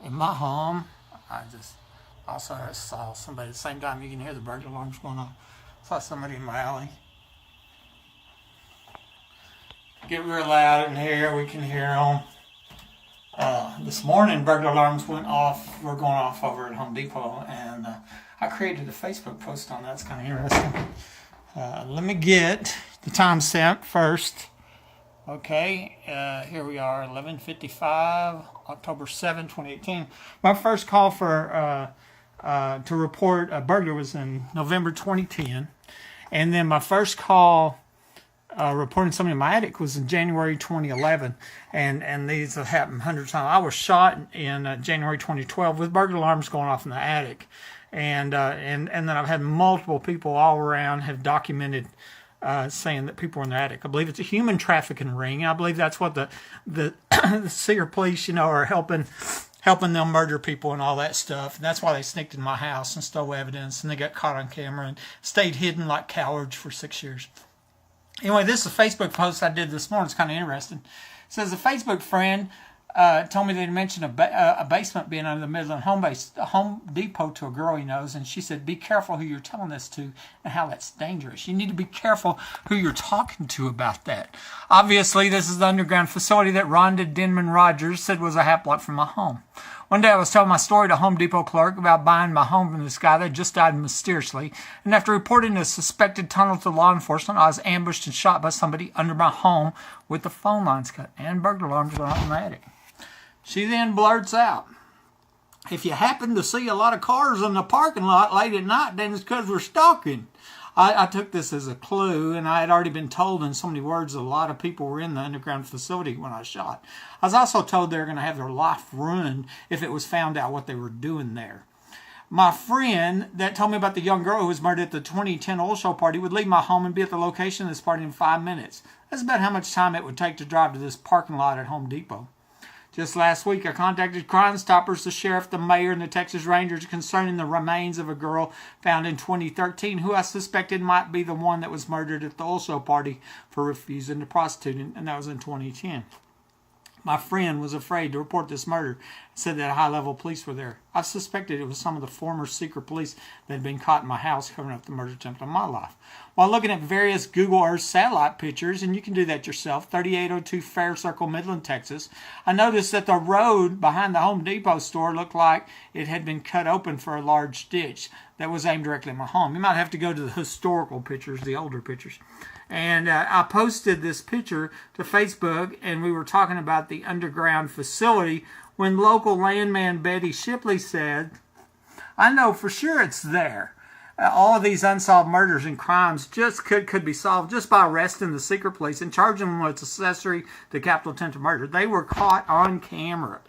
in my home. I just also saw somebody at the same time. You can hear the burglar alarms going off. Saw somebody in my alley. Get real loud in here. We can hear them. This morning, burglar alarms went off. We're going off over at Home Depot, and I created a Facebook post on that. It's kind of interesting. Let me get the timestamp first. Okay, here we are, 11:55, October 7, 2018. My first call for to report a burglar was in November 2010, and then my first call reporting somebody in my attic was in January 2011, and these have happened hundreds of times. I was shot in January 2012 with burglar alarms going off in the attic, and then I've had multiple people all around have documented saying that people are in the attic. I believe it's a human trafficking ring. I believe that's what the Sear police, are helping them murder people and all that stuff. And that's why they sneaked in my house and stole evidence, and they got caught on camera and stayed hidden like cowards for 6 years. Anyway, this is a Facebook post I did this morning. It's kind of interesting. It says, a Facebook friend told me they'd mentioned a basement being under the Midland Home Depot to a girl he knows, and she said, be careful who you're telling this to and how that's dangerous. You need to be careful who you're talking to about that. Obviously, this is the underground facility that Rhonda Denman Rogers said was a half block from my home. One day I was telling my story to a Home Depot clerk about buying my home from this guy that just died mysteriously, and after reporting a suspected tunnel to law enforcement, I was ambushed and shot by somebody under my home with the phone lines cut and burglar alarms going off in the attic. She then blurts out, if you happen to see a lot of cars in the parking lot late at night, then it's because we're stalking. I took this as a clue, and I had already been told in so many words that a lot of people were in the underground facility when I shot. I was also told they were going to have their life ruined if it was found out what they were doing there. My friend that told me about the young girl who was murdered at the 2010 oil show party would leave my home and be at the location of this party in 5 minutes. That's about how much time it would take to drive to this parking lot at Home Depot. Just last week, I contacted Crime Stoppers, the sheriff, the mayor, and the Texas Rangers concerning the remains of a girl found in 2013 who I suspected might be the one that was murdered at the oil show party for refusing to prostitute, and that was in 2010. My friend was afraid to report this murder and said that high-level police were there. I suspected it was some of the former secret police that had been caught in my house covering up the murder attempt on my life. While looking at various Google Earth satellite pictures, and you can do that yourself, 3802 Fair Circle, Midland, Texas, I noticed that the road behind the Home Depot store looked like it had been cut open for a large ditch that was aimed directly at my home. You might have to go to the historical pictures, the older pictures. And I posted this picture to Facebook, and we were talking about the underground facility when local landman Betty Shipley said, I know for sure it's there. All of these unsolved murders and crimes just could be solved just by arresting the secret police and charging them with accessory to capital attempted murder. They were caught on camera,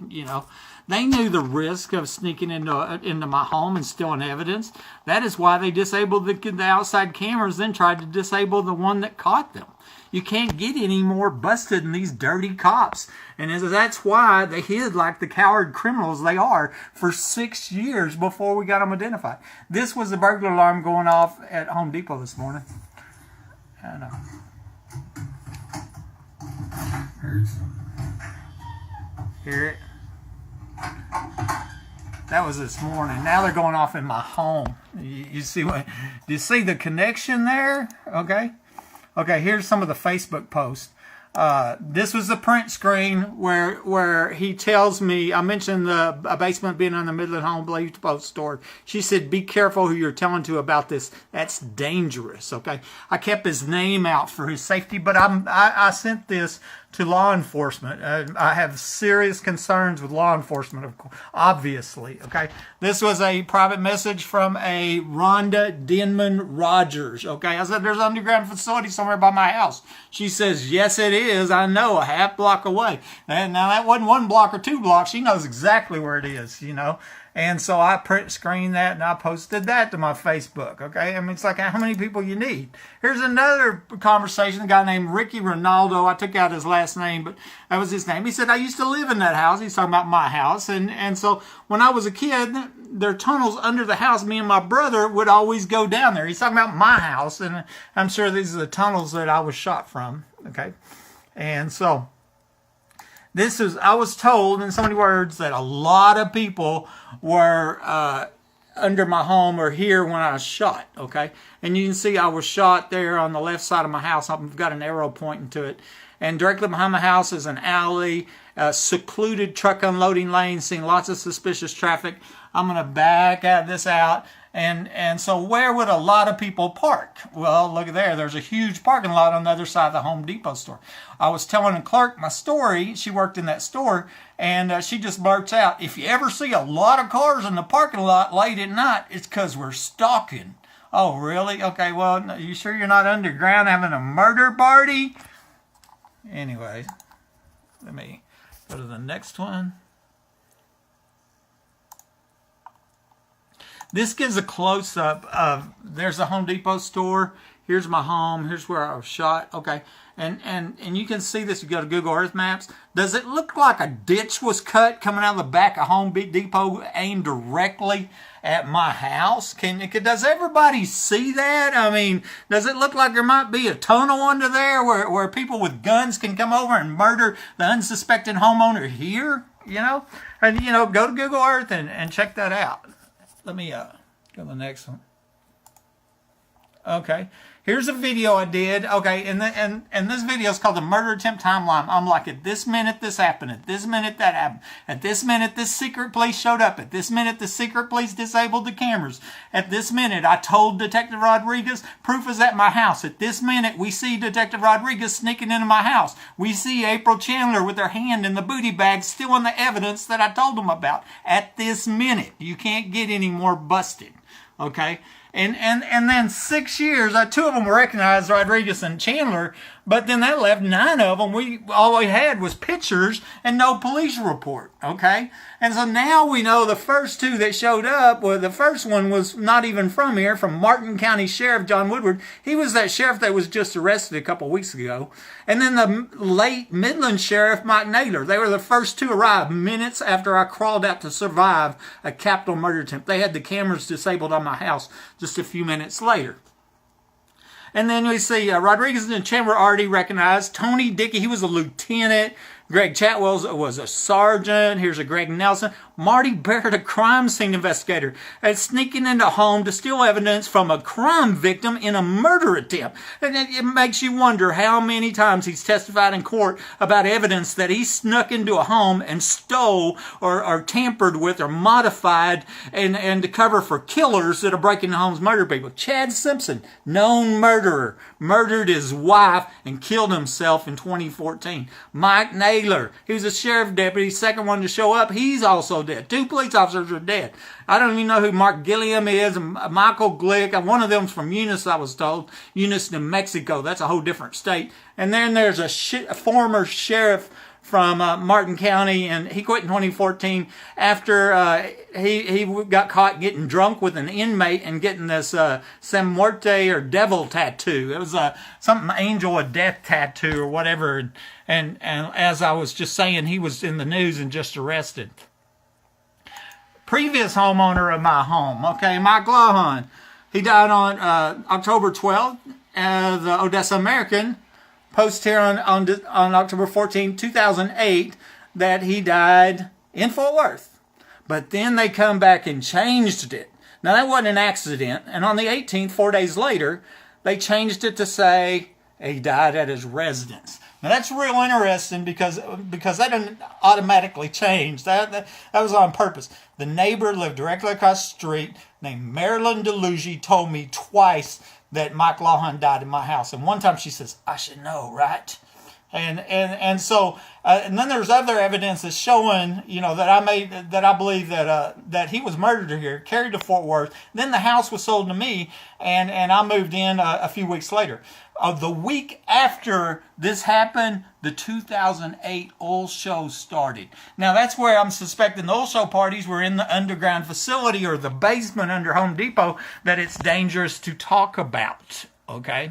They knew the risk of sneaking into my home and stealing evidence. That is why they disabled the outside cameras, then tried to disable the one that caught them. You can't get any more busted than these dirty cops. And that's why they hid like the coward criminals they are for 6 years before we got them identified. This was the burglar alarm going off at Home Depot this morning. I know. Hear it? That was this morning. Now they're going off in my home. You see what? Do you see the connection there? Okay, here's some of the Facebook posts. This was the print screen where he tells me, I mentioned a basement being on the Midland Home Depot store. She said, be careful who you're telling to about this. That's dangerous, okay? I kept his name out for his safety, but I sent this to law enforcement. I have serious concerns with law enforcement, of course, obviously, okay? This was a private message from a Rhonda Denman Rogers, okay? I said, there's an underground facility somewhere by my house. She says, yes, it is. I know, a half block away. And now, that wasn't 1 block or 2 blocks. She knows exactly where it is, And so I print screened that and I posted that to my Facebook, okay? I mean, it's like how many people you need. Here's another conversation, a guy named Ricky Ronaldo. I took out his last name, but that was his name. He said, I used to live in that house. He's talking about my house. And so when I was a kid, there are tunnels under the house. Me and my brother would always go down there. He's talking about my house, and I'm sure these are the tunnels that I was shot from, okay? And so I was told in so many words that a lot of people were under my home or here when I was shot, okay? And you can see I was shot there on the left side of my house. I've got an arrow pointing to it. And directly behind my house is an alley, a secluded truck unloading lane, seeing lots of suspicious traffic. I'm going to back this out. And so where would a lot of people park? Well, look at there. There's a huge parking lot on the other side of the Home Depot store. I was telling a clerk my story. She worked in that store, and she just blurts out, if you ever see a lot of cars in the parking lot late at night, it's because we're stalking. Oh, really? Okay, well, are you sure you're not underground having a murder party? Anyway, let me go to the next one. This gives a close-up of, there's the Home Depot store. Here's my home. Here's where I was shot. Okay, and you can see this. You go to Google Earth Maps. Does it look like a ditch was cut coming out of the back of Home Depot aimed directly at my house? Does everybody see that? I mean, does it look like there might be a tunnel under there where people with guns can come over and murder the unsuspecting homeowner here? You know? And, you know, go to Google Earth and check that out. Let me go to the next one. Okay, here's a video I did. Okay, and this video is called the Murder Attempt Timeline. I'm like, at this minute this happened, at this minute that happened, at this minute this secret police showed up, at this minute the secret police disabled the cameras, at this minute I told Detective Rodriguez proof is at my house, at this minute we see Detective Rodriguez sneaking into my house, we see April Chandler with her hand in the booty bag stealing the evidence that I told them about. At this minute, you can't get any more busted. Okay, and then 6 years, 2 of them were recognized, Rodriguez and Chandler, but then that left 9 of them. All we had was pictures and no police report. Okay, and so now we know the first 2 that showed up. Well, the first one was not even from here, from Martin County Sheriff John Woodward. He was that sheriff that was just arrested a couple weeks ago. And then the late Midland Sheriff Mike Naylor. They were the first 2 arrived minutes after I crawled out to survive a capital murder attempt. They had the cameras disabled on my house just a few minutes later. And then we see Rodriguez and Chandler already recognized. Tony Dickey, he was a lieutenant. Greg Chatwell was a sergeant. Here's a Greg Nelson. Marty Barrett, a crime scene investigator, sneaking into a home to steal evidence from a crime victim in a murder attempt. And it makes you wonder how many times he's testified in court about evidence that he snuck into a home and stole or tampered with or modified and to cover for killers that are breaking into homes, murder people. Chad Simpson, known murderer, murdered his wife and killed himself in 2014. Mike Naylor, he was a sheriff deputy, second one to show up. He's also dead. 2 police officers are dead. I don't even know who Mark Gilliam is. Michael Glick. One of them's from Eunice, I was told. Eunice, New Mexico. That's a whole different state. And then there's a former sheriff from Martin County, and he quit in 2014 after he got caught getting drunk with an inmate and getting this San Muerte or devil tattoo. It was something angel of death tattoo or whatever. And as I was just saying, he was in the news and just arrested. Previous homeowner of my home, okay, Mike Lawhon. He died on October 12th. The Odessa American posts here on October 14, 2008, that he died in Fort Worth. But then they come back and changed it. Now, that wasn't an accident. And on the 18th, 4 days later, they changed it to say he died at his residence. Now, that's real interesting because that didn't automatically change. That was on purpose. The neighbor lived directly across the street named Marilyn DeLuigi told me twice that Mike Lawhon died in my house. And one time she says, I should know, right? And so and then there's other evidence that's showing, you know, that I believe that he was murdered here, carried to Fort Worth. Then the house was sold to me, and I moved in a few weeks later. The week after this happened, the 2008 oil show started. Now, that's where I'm suspecting the oil show parties were in the underground facility or the basement under Home Depot that it's dangerous to talk about, okay?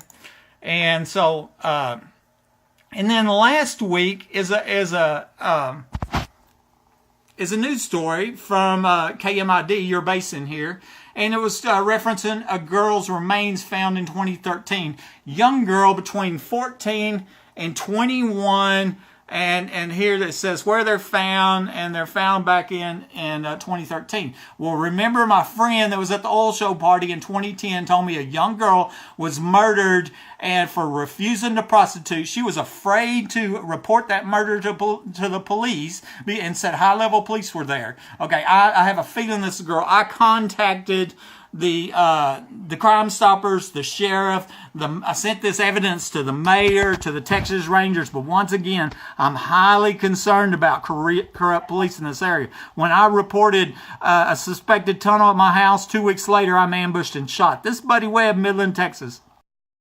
And so, and then last week is a news story from KMID, your base in here. And it was referencing a girl's remains found in 2013. Young girl between 14 and 21, And here it says where they're found, and they're found back in 2013. Well, remember my friend that was at the oil show party in 2010 told me a young girl was murdered and for refusing to prostitute. She was afraid to report that murder to the police and said high-level police were there. Okay, I have a feeling this girl. I contacted the Crime Stoppers, the sheriff. I sent this evidence to the mayor, to the Texas Rangers. But once again, I'm highly concerned about corrupt police in this area. When I reported a suspected tunnel at my house, 2 weeks later, I'm ambushed and shot. This is Buddy Webb, Midland, Texas.